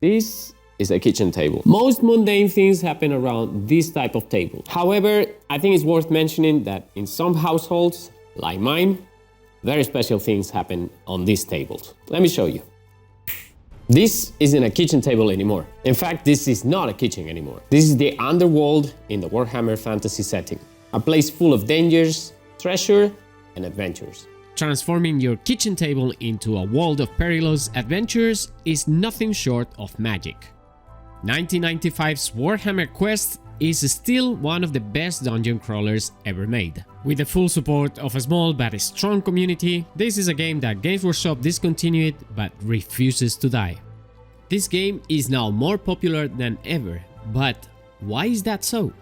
This is a kitchen table. Most mundane things happen around this type of table. However, I think it's worth mentioning that in some households, like mine, very special things happen on these tables. Let me show you. This isn't a kitchen table anymore. In fact, this is not a kitchen anymore. This is the underworld in the Warhammer fantasy setting. A place full of dangers, treasure, and adventures. Transforming your kitchen table into a world of perilous adventures is nothing short of magic. 1995's Warhammer Quest is still one of the best dungeon crawlers ever made. With the full support of a small but strong community, this is a game that Games Workshop discontinued but refuses to die. This game is now more popular than ever, but why is that so?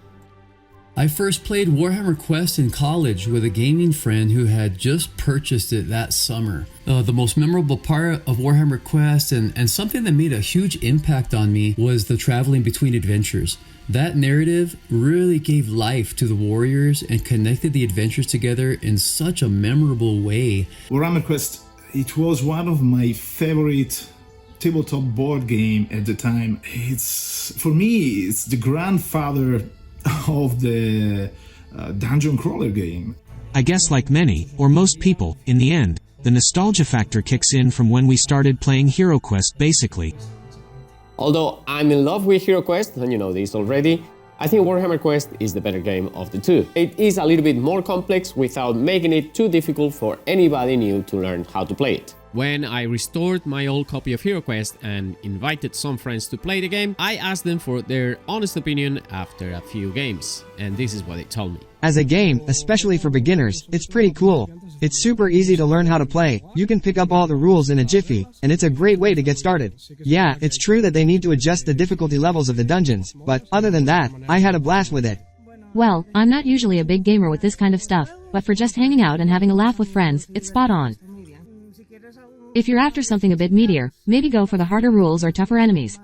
I first played Warhammer Quest in college with a gaming friend who had just purchased it that summer. The most memorable part of Warhammer Quest and something that made a huge impact on me was the traveling between adventures. That narrative really gave life to the warriors and connected the adventures together in such a memorable way. Warhammer Quest, it was one of my favorite tabletop board game at the time. For me, it's the grandfather of the dungeon crawler game. I guess like many, or most people, in the end, the nostalgia factor kicks in from when we started playing HeroQuest basically. Although I'm in love with HeroQuest, and you know this already, I think Warhammer Quest is the better game of the two. It is a little bit more complex without making it too difficult for anybody new to learn how to play it. When I restored my old copy of HeroQuest and invited some friends to play the game, I asked them for their honest opinion after a few games, and this is what they told me. As a game, especially for beginners, it's pretty cool. It's super easy to learn how to play. You can pick up all the rules in a jiffy, and it's a great way to get started. Yeah, it's true that they need to adjust the difficulty levels of the dungeons, but other than that, I had a blast with it. Well, I'm not usually a big gamer with this kind of stuff, but for just hanging out and having a laugh with friends, it's spot on. If you're after something a bit meatier, maybe go for the harder rules or tougher enemies.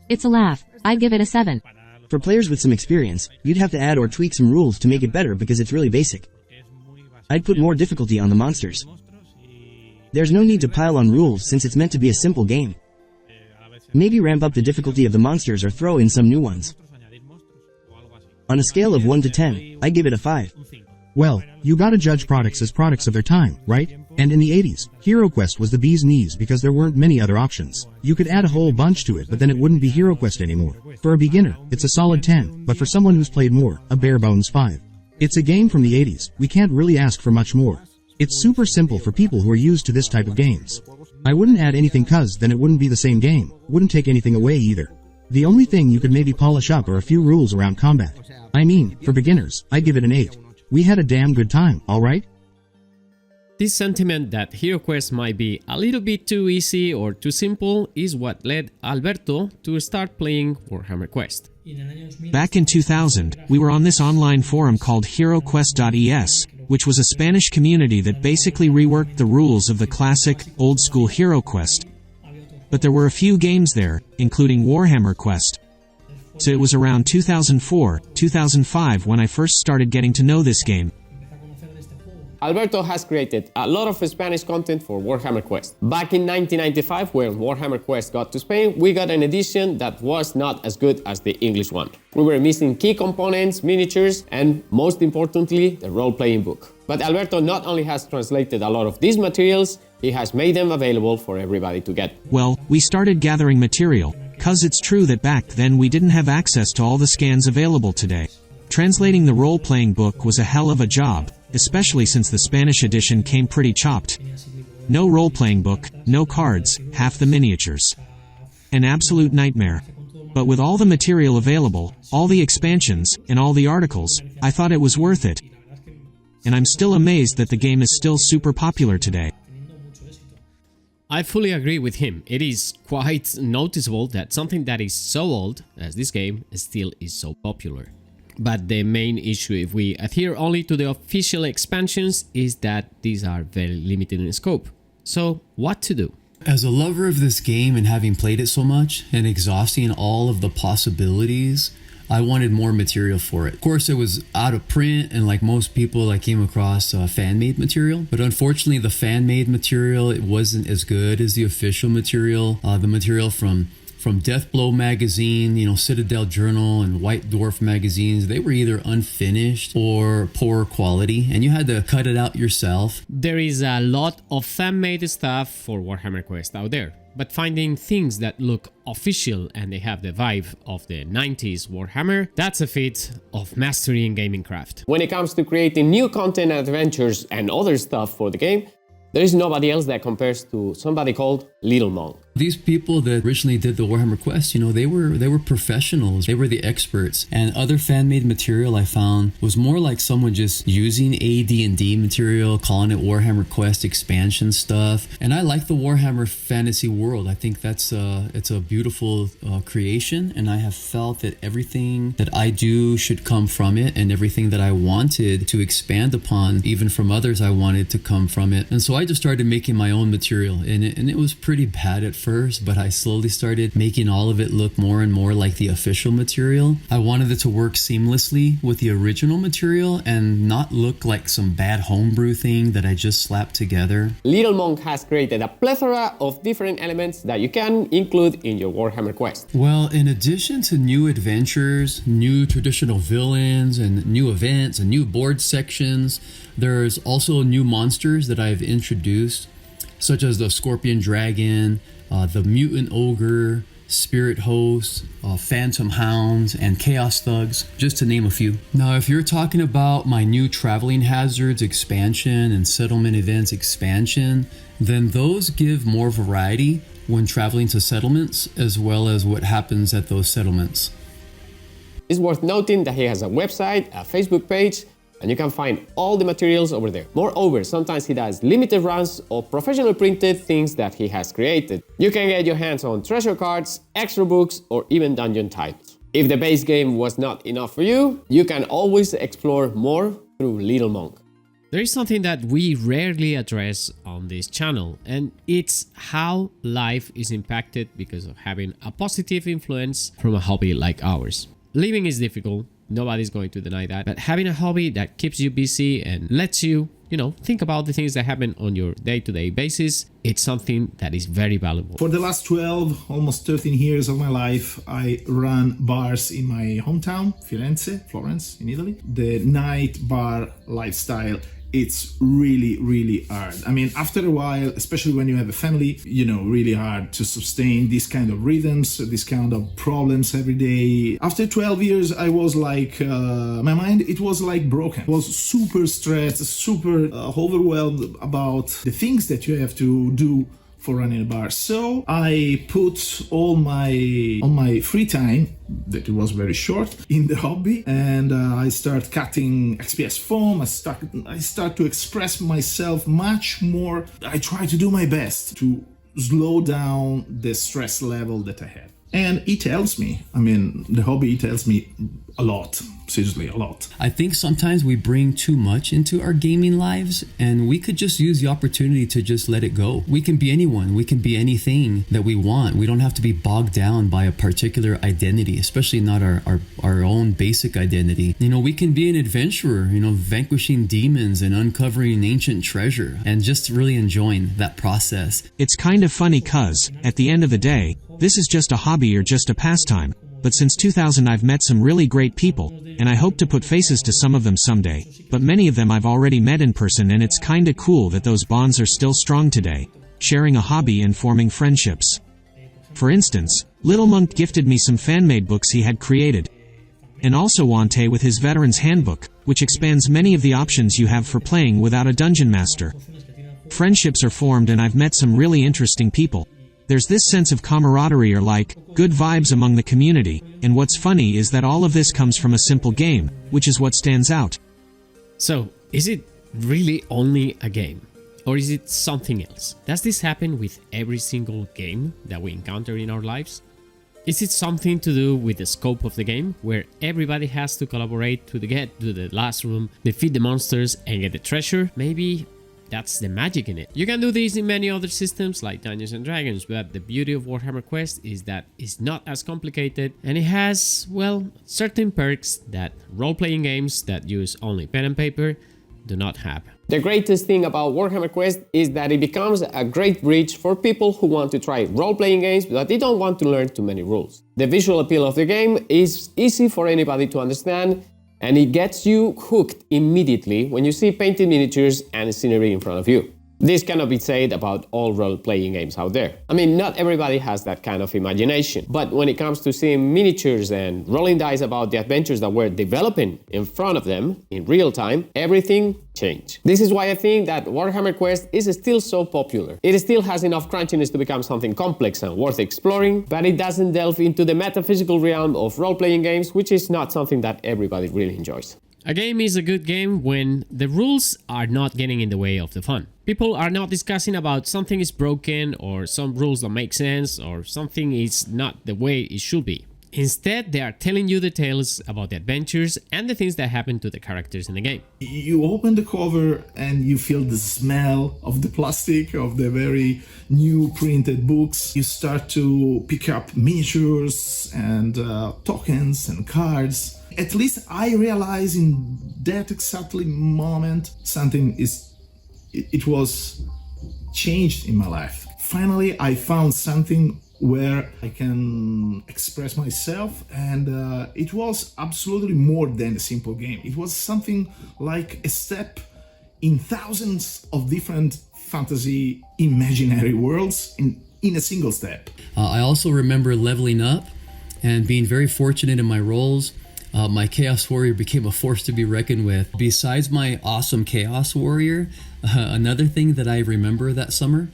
It's a laugh. I'd give it a 7. For players with some experience, you'd have to add or tweak some rules to make it better because it's really basic. I'd put more difficulty on the monsters. There's no need to pile on rules since it's meant to be a simple game. Maybe ramp up the difficulty of the monsters or throw in some new ones. On a scale of 1 to 10, I give it a 5. Well, you gotta judge products as products of their time, right? And in the 80s, HeroQuest was the bee's knees because there weren't many other options. You could add a whole bunch to it, but then it wouldn't be HeroQuest anymore. For a beginner, it's a solid 10, but for someone who's played more, a bare bones 5. It's a game from the 80s, we can't really ask for much more. It's super simple for people who are used to this type of games. I wouldn't add anything cause then it wouldn't be the same game, wouldn't take anything away either. The only thing you could maybe polish up are a few rules around combat. I mean, for beginners, I give it an 8. We had a damn good time, alright? This sentiment that HeroQuest might be a little bit too easy or too simple is what led Alberto to start playing Warhammer Quest. Back in 2000, we were on this online forum called HeroQuest.es, which was a Spanish community that basically reworked the rules of the classic, old-school HeroQuest. But there were a few games there, including Warhammer Quest. So it was around 2004, 2005 when I first started getting to know this game. Alberto has created a lot of Spanish content for Warhammer Quest. Back in 1995, when Warhammer Quest got to Spain, we got an edition that was not as good as the English one. We were missing key components, miniatures, and most importantly, the role-playing book. But Alberto not only has translated a lot of these materials, he has made them available for everybody to get. Well, we started gathering material, cause it's true that back then we didn't have access to all the scans available today. Translating the role-playing book was a hell of a job, especially since the Spanish edition came pretty chopped. No role-playing book, no cards, half the miniatures. An absolute nightmare. But with all the material available, all the expansions, and all the articles, I thought it was worth it. And I'm still amazed that the game is still super popular today. I fully agree with him. It is quite noticeable that something that is so old as this game still is so popular. But the main issue, if we adhere only to the official expansions, is that these are very limited in scope. So, what to do? As a lover of this game and having played it so much and exhausting all of the possibilities, I wanted more material for it. Of course, it was out of print, and like most people, I came across fan-made material. But unfortunately, the fan-made material, it wasn't as good as the official material. The material from Deathblow magazine, Citadel Journal and White Dwarf magazines, they were either unfinished or poor quality, and you had to cut it out yourself. There is a lot of fan-made stuff for Warhammer Quest out there, but finding things that look official and they have the vibe of the 90s Warhammer, that's a feat of mastery in gaming craft. When it comes to creating new content, adventures and other stuff for the game, there is nobody else that compares to somebody called Little Monk. These people that originally did the Warhammer Quest, they were professionals. They were the experts. And other fan-made material I found was more like someone just using AD&D material, calling it Warhammer Quest expansion stuff. And I like the Warhammer fantasy world. I think it's a beautiful creation, and I have felt that everything that I do should come from it, and everything that I wanted to expand upon, even from others, I wanted to come from it. And so I just started making my own material, and it was pretty bad at first, but I slowly started making all of it look more and more like the official material. I wanted it to work seamlessly with the original material and not look like some bad homebrew thing that I just slapped together. Little Monk has created a plethora of different elements that you can include in your Warhammer Quest. Well, in addition to new adventures, new traditional villains, and new events and new board sections, there's also new monsters that I've introduced, such as the Scorpion Dragon, the Mutant Ogre, Spirit Host, Phantom Hounds, and Chaos Thugs, just to name a few. Now, if you're talking about my new Traveling Hazards expansion and Settlement Events expansion, then those give more variety when traveling to settlements, as well as what happens at those settlements. It's worth noting that he has a website, a Facebook page, and you can find all the materials over there. Moreover, sometimes he does limited runs of professional printed things that he has created. You can get your hands on treasure cards, extra books, or even dungeon types. If the base game was not enough for you, you can always explore more through Little Monk. There is something that we rarely address on this channel, and it's how life is impacted because of having a positive influence from a hobby like ours. Living is difficult. Nobody's going to deny that. But having a hobby that keeps you busy and lets you, think about the things that happen on your day-to-day basis, it's something that is very valuable. For the last 12, almost 13 years of my life, I run bars in my hometown, Florence, in Italy. The night bar lifestyle, it's really, really hard. I mean, after a while, especially when you have a family, really hard to sustain these kind of rhythms, this kind of problems every day. After 12 years, I was like, my mind, it was like broken. I was super stressed, super overwhelmed about the things that you have to do for running a bar. So I put all my free time, that it was very short, in the hobby, and I start cutting XPS foam. I start to express myself much more. I try to do my best to slow down the stress level that I have. And it helps me. I mean, the hobby tells me a lot, seriously, a lot. I think sometimes we bring too much into our gaming lives, and we could just use the opportunity to just let it go. We can be anyone. We can be anything that we want. We don't have to be bogged down by a particular identity, especially not our own basic identity. We can be an adventurer, vanquishing demons and uncovering ancient treasure, and just really enjoying that process. It's kind of funny 'cause, at the end of the day, this is just a hobby or just a pastime, but since 2000 I've met some really great people, and I hope to put faces to some of them someday, but many of them I've already met in person, and it's kinda cool that those bonds are still strong today, sharing a hobby and forming friendships. For instance, Little Monk gifted me some fan-made books he had created, and also Wante with his Veteran's Handbook, which expands many of the options you have for playing without a dungeon master. Friendships are formed, and I've met some really interesting people. There's this sense of camaraderie, or like, good vibes among the community, and what's funny is that all of this comes from a simple game, which is what stands out. So, is it really only a game? Or is it something else? Does this happen with every single game that we encounter in our lives? Is it something to do with the scope of the game, where everybody has to collaborate to get to the last room, defeat the monsters, and get the treasure? Maybe that's the magic in it. You can do this in many other systems like Dungeons and Dragons, but the beauty of Warhammer Quest is that it's not as complicated and it has, well, certain perks that role-playing games that use only pen and paper do not have. The greatest thing about Warhammer Quest is that it becomes a great bridge for people who want to try role-playing games but they don't want to learn too many rules. The visual appeal of the game is easy for anybody to understand, and it gets you hooked immediately when you see painted miniatures and scenery in front of you. This cannot be said about all role-playing games out there. I mean, not everybody has that kind of imagination, but when it comes to seeing miniatures and rolling dice about the adventures that we're developing in front of them in real time, everything changed. This is why I think that Warhammer Quest is still so popular. It still has enough crunchiness to become something complex and worth exploring, but it doesn't delve into the metaphysical realm of role-playing games, which is not something that everybody really enjoys. A game is a good game when the rules are not getting in the way of the fun. People are not discussing about something is broken or some rules don't make sense or something is not the way it should be. Instead, they are telling you the tales about the adventures and the things that happen to the characters in the game. You open the cover and you feel the smell of the plastic, of the very new printed books. You start to pick up miniatures and tokens and cards. At least I realize in that exactly moment something it was changed in my life. Finally, I found something where I can express myself, and it was absolutely more than a simple game. It was something like a step in thousands of different fantasy imaginary worlds in a single step. I also remember leveling up and being very fortunate in my roles. My Chaos Warrior became a force to be reckoned with. Besides my awesome Chaos Warrior, another thing that I remember that summer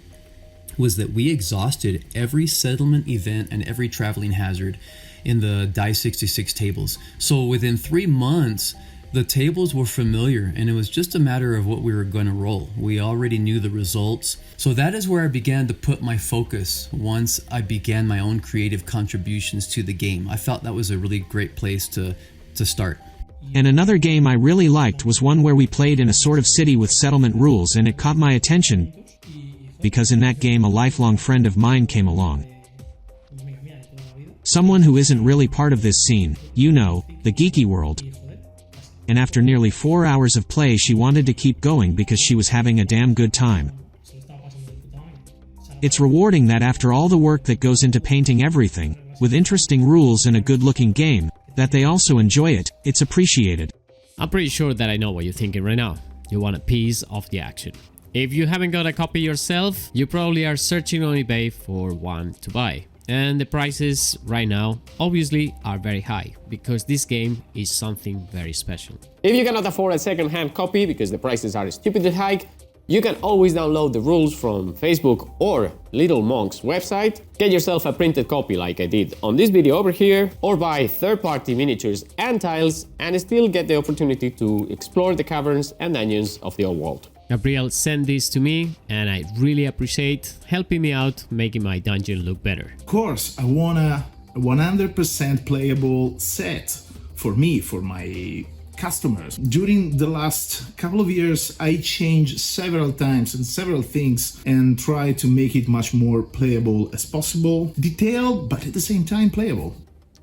was that we exhausted every settlement event and every traveling hazard in the Die 66 tables. So within 3 months, the tables were familiar and it was just a matter of what we were going to roll. We already knew the results. So that is where I began to put my focus once I began my own creative contributions to the game. I felt that was a really great place to start. And another game I really liked was one where we played in a sort of city with settlement rules, and it caught my attention because in that game a lifelong friend of mine came along. Someone who isn't really part of this scene, you know, the geeky world. And after nearly 4 hours of play she wanted to keep going because she was having a damn good time. It's rewarding that after all the work that goes into painting everything, with interesting rules and a good-looking game, that they also enjoy it. It's appreciated. I'm pretty sure that I know what you're thinking right now. You want a piece of the action. If you haven't got a copy yourself, you probably are searching on eBay for one to buy. And the prices right now obviously are very high because this game is something very special. If you cannot afford a second-hand copy because the prices are stupidly high, you can always download the rules from Facebook or Little Monk's website, get yourself a printed copy like I did on this video over here, or buy third-party miniatures and tiles and still get the opportunity to explore the caverns and dungeons of the old world. Gabriel sent this to me and I really appreciate helping me out making my dungeon look better. Of course, I want a 100% playable set for me, for my customers. During the last couple of years, I changed several times and several things and tried to make it much more playable as possible. Detailed, but at the same time playable.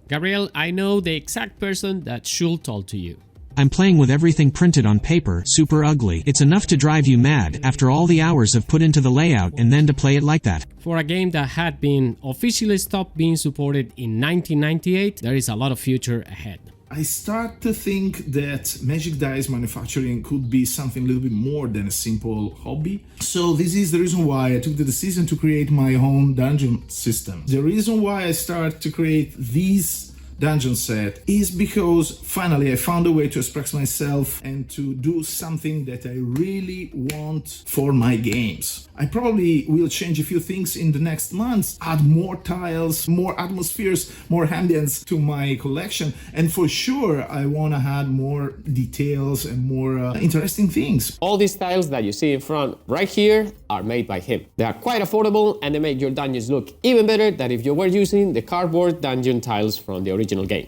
Gabriel, I know the exact person that should talk to you. I'm playing with everything printed on paper, super ugly. It's enough to drive you mad after all the hours I've put into the layout and then to play it like that. For a game that had been officially stopped being supported in 1998, there is a lot of future ahead. I start to think that magic dice manufacturing could be something a little bit more than a simple hobby. So this is the reason why I took the decision to create my own dungeon system. The reason why I started to create these dungeon set is because finally I found a way to express myself and to do something that I really want for my games. I probably will change a few things in the next months, add more tiles, more atmospheres, more ambience to my collection, and for sure I want to add more details and more interesting things. All these tiles that you see in front right here are made by him. They are quite affordable and they make your dungeons look even better than if you were using the cardboard dungeon tiles from the original game.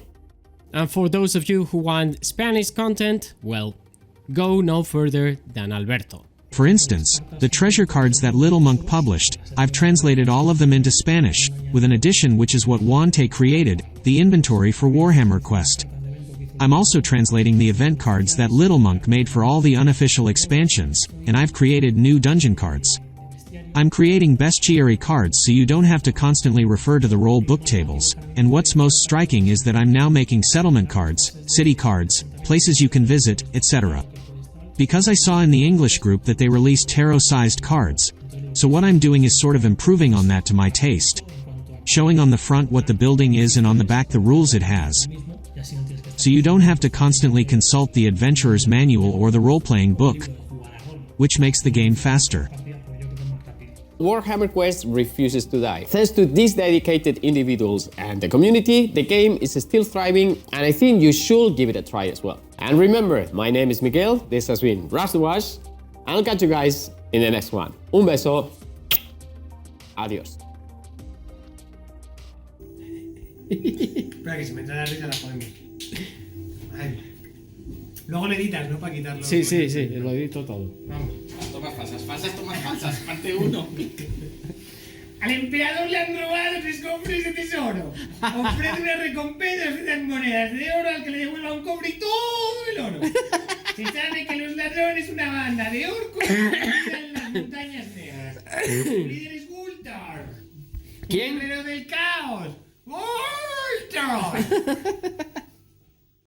And for those of you who want Spanish content, well, go no further than Alberto. For instance, the treasure cards that Little Monk published, I've translated all of them into Spanish, with an addition which is what Wante created, the inventory for Warhammer Quest. I'm also translating the event cards that Little Monk made for all the unofficial expansions, and I've created new dungeon cards. I'm creating bestiary cards so you don't have to constantly refer to the role book tables, and what's most striking is that I'm now making settlement cards, city cards, places you can visit, etc. Because I saw in the English group that they released tarot-sized cards, so what I'm doing is sort of improving on that to my taste. Showing on the front what the building is and on the back the rules it has. So you don't have to constantly consult the adventurer's manual or the role-playing book, which makes the game faster. Warhammer Quest refuses to die. Thanks to these dedicated individuals and the community, the game is still thriving, and I think you should give it a try as well. And remember, my name is Miguel, this has been Rush to Wash, and I'll catch you guys in the next one. Un beso. Adiós. Espera que si me entra la risa la podemos. Ay. Luego lo editas, ¿no? Para quitarlo. Sí, lo edito todo. Vamos. Tomas falsas, parte 1. Al emperador le han robado 3 cofres de tesoro. Ofrece una recompensa de monedas de oro al que le devuelva un cofre y todo el oro. Se sabe que los ladrones es una banda de orcos que habitan en las montañas negras. El líder es Gultar. ¿Quién? El guerrero del caos. ¡Gultar!